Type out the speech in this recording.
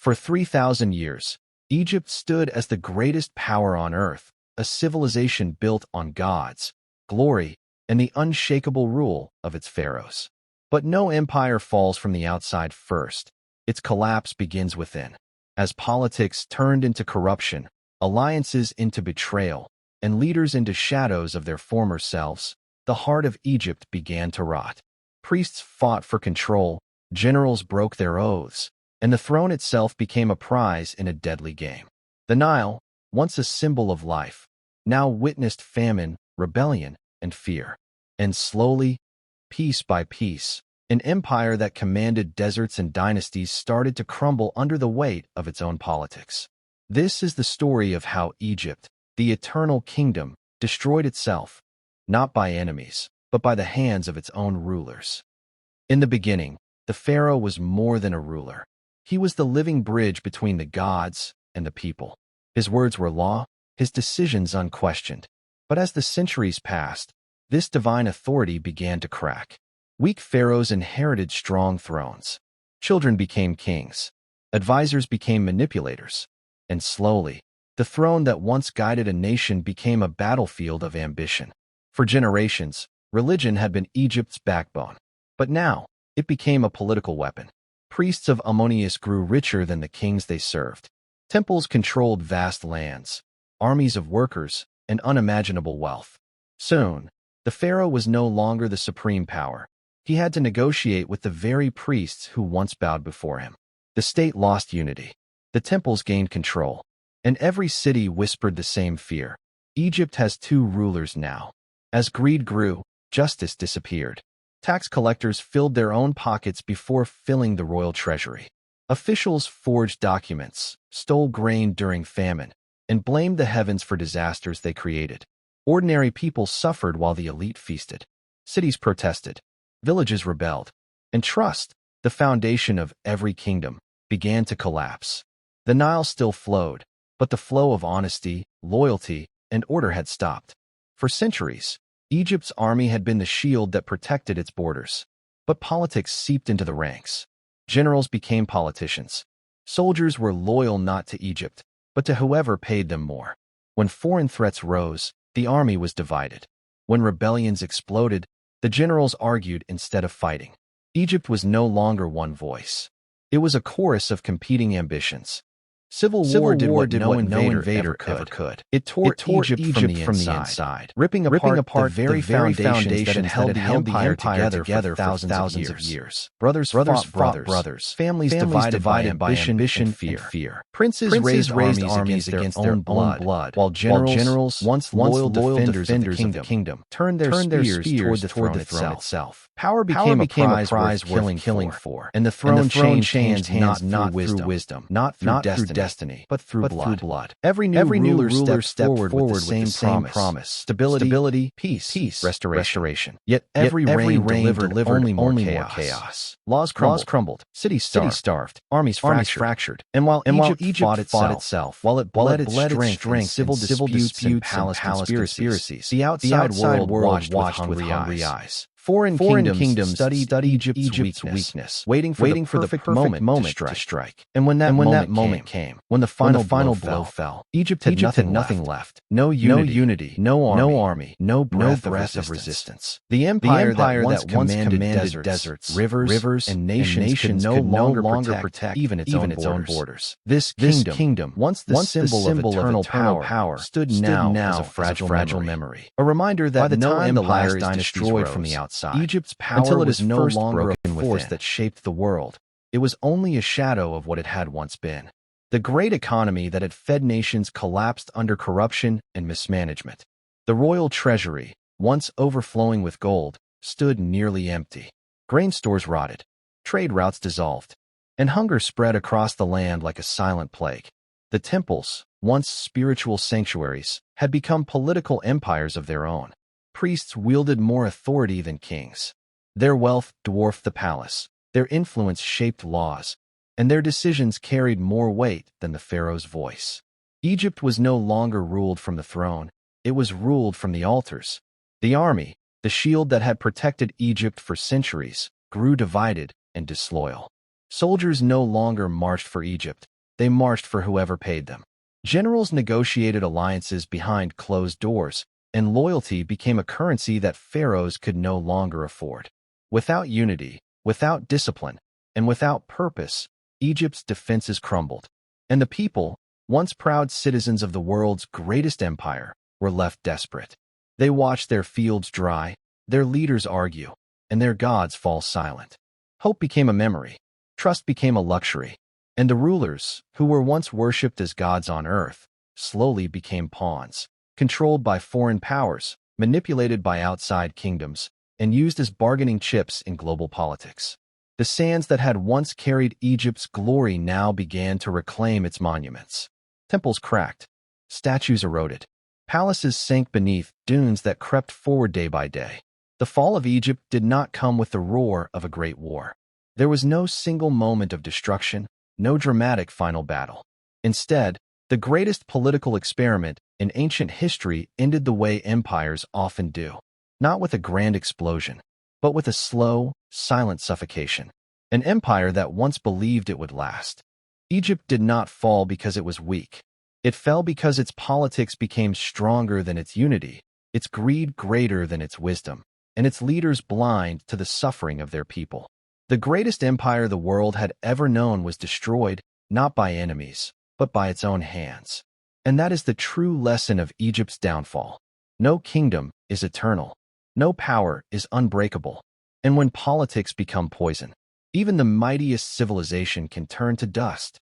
For 3,000 years, Egypt stood as the greatest power on earth, a civilization built on gods, glory, and the unshakable rule of its pharaohs. But no empire falls from the outside first. Its collapse begins within. As politics turned into corruption, alliances into betrayal, and leaders into shadows of their former selves, the heart of Egypt began to rot. Priests fought for control, generals broke their oaths, and the throne itself became a prize in a deadly game. The Nile, once a symbol of life, now witnessed famine, rebellion, and fear. And slowly, piece by piece, an empire that commanded deserts and dynasties started to crumble under the weight of its own politics. This is the story of how Egypt, the eternal kingdom, destroyed itself, not by enemies, but by the hands of its own rulers. In the beginning, the pharaoh was more than a ruler. He was the living bridge between the gods and the people. His words were law, his decisions unquestioned. But as the centuries passed, this divine authority began to crack. Weak pharaohs inherited strong thrones. Children became kings. Advisors became manipulators. And slowly, the throne that once guided a nation became a battlefield of ambition. For generations, religion had been Egypt's backbone. But now, it became a political weapon. Priests of Ammonius grew richer than the kings they served. Temples controlled vast lands, armies of workers, and unimaginable wealth. Soon, the pharaoh was no longer the supreme power. He had to negotiate with the very priests who once bowed before him. The state lost unity. The temples gained control. And every city whispered the same fear. Egypt has two rulers now. As greed grew, justice disappeared. Tax collectors filled their own pockets before filling the royal treasury. Officials forged documents, stole grain during famine, and blamed the heavens for disasters they created. Ordinary people suffered while the elite feasted. Cities protested. Villages rebelled. And trust, the foundation of every kingdom, began to collapse. The Nile still flowed, but the flow of honesty, loyalty, and order had stopped. For centuries, Egypt's army had been the shield that protected its borders. But politics seeped into the ranks. Generals became politicians. Soldiers were loyal not to Egypt, but to whoever paid them more. When foreign threats rose, the army was divided. When rebellions exploded, the generals argued instead of fighting. Egypt was no longer one voice. It was a chorus of competing ambitions. Civil war did what no invader ever could. It tore Egypt from the inside, ripping apart the very foundations that held the empire together for thousands of years. Brothers fought brothers. Families divided by ambition and fear. Princes raised armies against their own blood, while generals, once loyal defenders of the kingdom, turned their spears toward the throne itself. Power became a prize worth killing for, and the throne changed hands not through wisdom, not through destiny, but through blood. Every new ruler stepped forward with the same promise: stability, peace, restoration. Yet every reign delivered only more chaos. Laws crumbled, cities starved, armies fractured. And while Egypt fought itself, while it bled its strength in civil disputes and palace conspiracies, the outside world watched with hungry eyes. Foreign kingdoms studied Egypt's weakness, waiting for the perfect moment to strike. And when that moment came, when the final blow fell, Egypt had nothing left. No unity, no army, no breath of resistance. The empire that once commanded deserts, rivers, and nations could no longer protect even its own borders. This kingdom, once the symbol of eternal power, stood now as a fragile memory. A reminder that by the time the last dynasty is destroyed from the outside, Egypt's power was no longer a force that shaped the world. It was only a shadow of what it had once been. The great economy that had fed nations collapsed under corruption and mismanagement. The royal treasury, once overflowing with gold, stood nearly empty. Grain stores rotted, trade routes dissolved, and hunger spread across the land like a silent plague. The temples, once spiritual sanctuaries, had become political empires of their own. Priests wielded more authority than kings. Their wealth dwarfed the palace, their influence shaped laws, and their decisions carried more weight than the pharaoh's voice. Egypt was no longer ruled from the throne, it was ruled from the altars. The army, the shield that had protected Egypt for centuries, grew divided and disloyal. Soldiers no longer marched for Egypt. They marched for whoever paid them. Generals negotiated alliances behind closed doors, and loyalty became a currency that pharaohs could no longer afford. Without unity, without discipline, and without purpose, Egypt's defenses crumbled. And the people, once proud citizens of the world's greatest empire, were left desperate. They watched their fields dry, their leaders argue, and their gods fall silent. Hope became a memory. Trust became a luxury. And the rulers, who were once worshipped as gods on earth, slowly became pawns, controlled by foreign powers, manipulated by outside kingdoms, and used as bargaining chips in global politics. The sands that had once carried Egypt's glory now began to reclaim its monuments. Temples cracked, statues eroded, palaces sank beneath dunes that crept forward day by day. The fall of Egypt did not come with the roar of a great war. There was no single moment of destruction, no dramatic final battle. Instead, the greatest political experiment in ancient history ended the way empires often do, not with a grand explosion, but with a slow, silent suffocation. An empire that once believed it would last. Egypt did not fall because it was weak. It fell because its politics became stronger than its unity, its greed greater than its wisdom, and its leaders blind to the suffering of their people. The greatest empire the world had ever known was destroyed, not by enemies, but by its own hands. And that is the true lesson of Egypt's downfall. No kingdom is eternal. No power is unbreakable. And when politics become poison, even the mightiest civilization can turn to dust.